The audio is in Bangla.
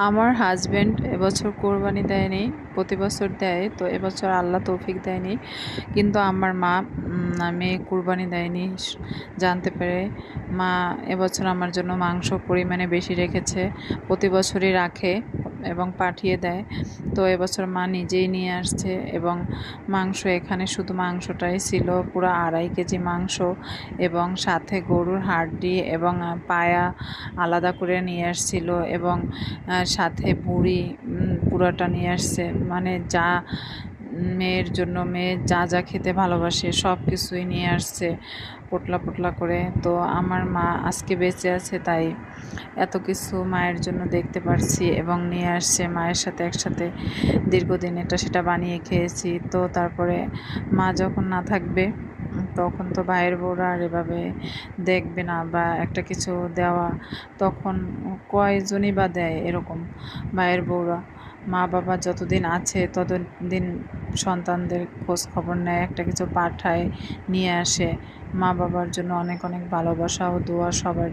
আমার হাসব্যান্ড এবছর কোরবানি দেয়নি, প্রতি বছর দেয়। তো এবছর আল্লাহ তৌফিক দেয়নি। কিন্তু আমার মা মেয়ে কুরবানি দেয়নি জানতে পেরে মা এবছর আমার জন্য মাংস পরিমাণে বেশি রেখেছে। প্রতি বছরই রাখে এবং পাঠিয়ে দেয়। তো এবছর মা নিজেই নিয়ে আসছে এবং মাংস এখানে শুধু মাংসটাই ছিল, পুরো 2.5 কেজি মাংস এবং সাথে গরুর হাড্ডি এবং পায়া আলাদা করে নিয়ে আসছিল এবং সাথে ভুঁড়ি পুরোটা নিয়ে আসছে। মানে যা মেয়ের জন্য, মেয়ে যা যা খেতে ভালোবাসে সব কিছুই নিয়ে আসছে পোটলা পোটলা করে। তো আমার মা আজকে বেঁচে আছে, তাই এত কিছু মায়ের জন্য দেখতে পারছি এবং নিয়ে আসছে। মায়ের সাথে একসাথে দীর্ঘদিন এটা সেটা বানিয়ে খেয়েছি। তো তারপরে মা যখন না থাকবে তখন তো ভাইয়ের বউরা আর এভাবে দেখবে না বা একটা কিছু দেওয়া, তখন কয়জনই বা দেয় এরকম ভাইয়ের বউরা। মা বাবা যতদিন আছে ততদিন সন্তানদের খোঁজ খবর নেয়, একটা কিছু পাঠায়, নিয়ে আসে। মা বাবার জন্য অনেক অনেক ভালোবাসা ও দোয়া সবার